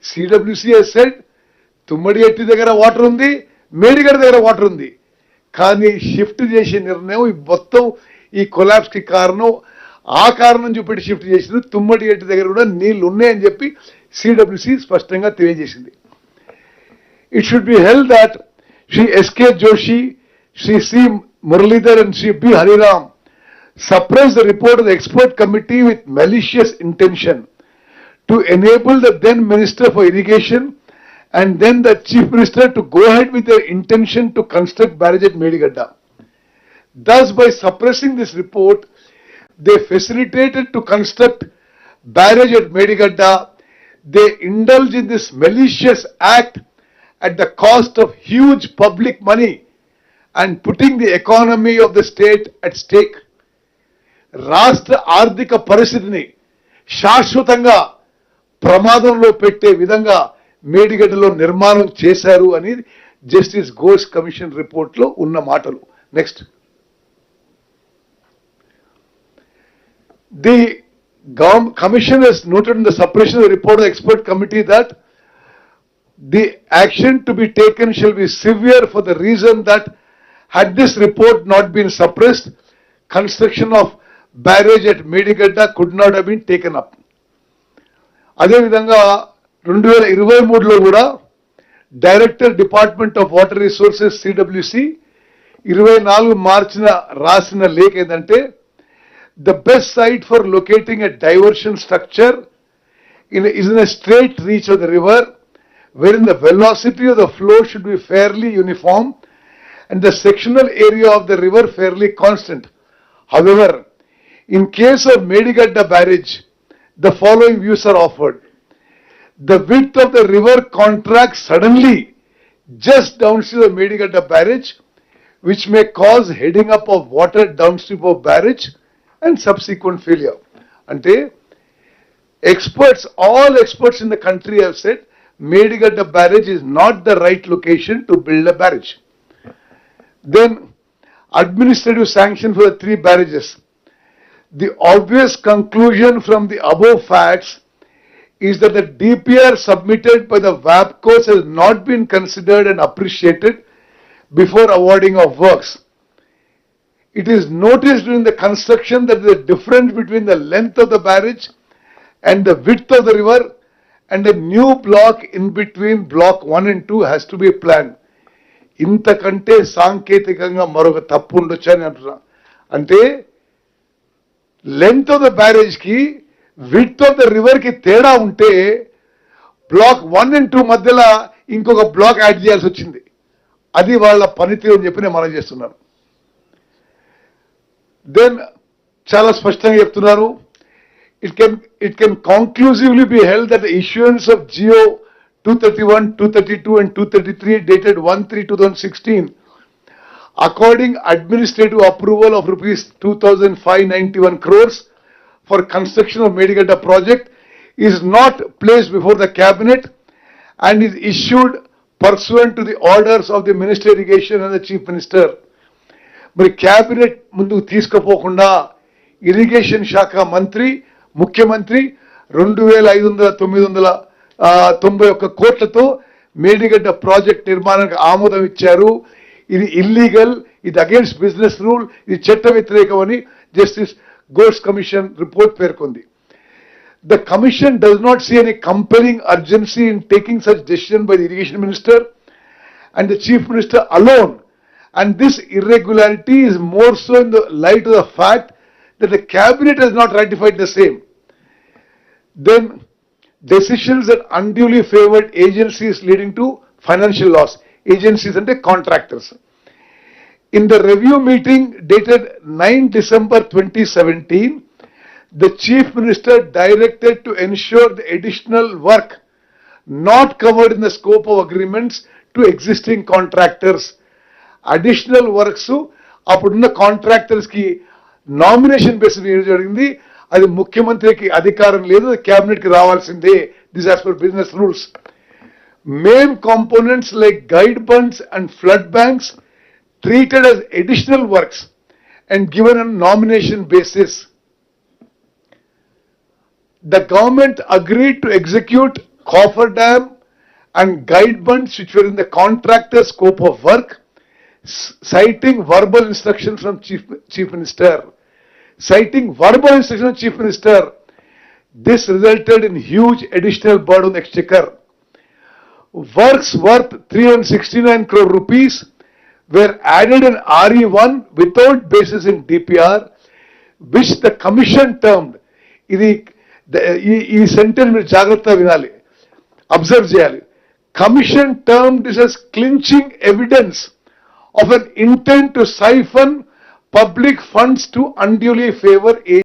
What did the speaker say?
CWC has said తుమ్మడిగట్టి దగ్గర water ఉంది, మేడిగడ్డ దగ్గర వాటర్ ఉంది. కానీ షిఫ్ట్ చేసే నిర్ణయం మొత్తం ఈ కొలాప్స్కి కారణం, ఆ కారణం చూపెట్టి షిఫ్ట్ చేసింది. తుమ్మడిగట్టి దగ్గర కూడా నీళ్లు ఉన్నాయని చెప్పి CWC స్పష్టంగా తెలియజేసింది. It should be held that Shri S.K. Joshi, Shri C. Muralidhar and Shri B. Hariram suppressed the report of the expert committee with malicious intention to enable the then Minister for Irrigation and then the Chief Minister to go ahead with their intention to construct barrage at Medigadda. Thus, by suppressing this report, they facilitated to construct barrage at Medigadda. They indulge in this malicious act at the cost of huge public money and putting the economy of the state at stake. రాష్ట్ర ఆర్థిక పరిస్థితిని శాశ్వతంగా ప్రమాదంలో పెట్టే విధంగా మేడిగడ్డలో నిర్మాణం చేశారు అని జస్టిస్ ఘోష్ కమిషన్ రిపోర్ట్లో ఉన్న మాటలు. Next, the commission has noted in the suppression of the report of the expert committee that the action to be taken shall be severe for the reason that had this report not been suppressed, construction of barrage at Medigadda could not have been taken up. అదేవిధంగా 2023లో కూడా director department of water resources CWC 24 మార్చిన రాసిన లేఖ ఏంటంటే, the best site for locating a diversion structure is in a straight reach of the river, wherein the velocity of the flow should be fairly uniform and the sectional area of the river fairly constant. However, in case of Medigadda barrage, the following views are offered. The width of the river contracts suddenly just downstream of Medigadda barrage, which may cause heading up of water downstream of barrage and subsequent failure. Ante experts, all experts in the country have said Medigadda barrage is not the right location to build a barrage. Then administrative sanction for the 3 barrages. The obvious conclusion from the above facts is that the DPR submitted by the WAPCOs has not been considered and appreciated before awarding of works. It is noticed during the construction that there is a difference between the length of the barrage and the width of the river, and a new block in between block 1 and 2 has to be planned. ఇంతకంటే సాంకేతికంగా మరొక తప్పు ఉండొచ్చు అని అంటున్నా. అంటే length of the barrage కి width of the river కి తేడా ఉంటే బ్లాక్ 1 and 2 మధ్యలో ఇంకొక బ్లాక్ యాడ్ చేయాల్సి వచ్చింది. అది వాళ్ళ పనితీరు అని చెప్పి నేను మనం చేస్తున్నాను. దెన్ చాలా స్పష్టంగా చెప్తున్నారు, it can conclusively be held that the issuance of GO 231, 232 and 233 dated 1/3/2016 according administrative approval of rupees 2,591 crores for construction of Medigadda project is not placed before the cabinet and is issued pursuant to the orders of the Minister of Irrigation and the Chief Minister. మరి cabinet ముందుకు తీసుకుపోకుండా irrigation శాఖ మంత్రి, ముఖ్యమంత్రి 2,591 కోట్లతో Medigadda project నిర్మాణానికి ఆమోదం ఇచ్చారు. ఇది ఇల్లీగల్, ఇది అగేన్స్ట్ బిజినెస్ రూల్, ఇది చట్ట వ్యతిరేకమని జస్టిస్ ఘోష్ కమిషన్ రిపోర్ట్ పేర్కొంది. The commission does not see any compelling urgency in taking such decision by the irrigation minister and the chief minister alone, and this irregularity is more so in the light of the fact that the cabinet has not ratified the same. Then decisions that unduly favored agencies leading to financial loss. Agencies and the contractors. In the review meeting dated 9 December 2017, the Chief Minister directed to ensure the additional work not covered in the scope of agreements to existing contractors. Additional works అప్పుడున్న contractors కి nomination basis మీద జరిగింది. అది ముఖ్యమంత్రికి అధికారం లేదు, cabinet కి రావాల్సిందే. This as per business rules. Main components like guide bunds and flood banks treated as additional works and given on nomination basis. The government agreed to execute coffer dam and guide bunds which were in the contractor's scope of work, citing verbal instructions from Chief Minister. Citing verbal instructions from Chief Minister, this resulted in huge additional burden on the exchequer. Works worth 369 crore rupees were added in RE1 without basis in DPR, which the commission termed, ఈ sentence మీరు జాగ్రత్తగా వినాలి, observe చేయాలి. Commission termed this as clinching evidence of an intent to siphon public funds to unduly favor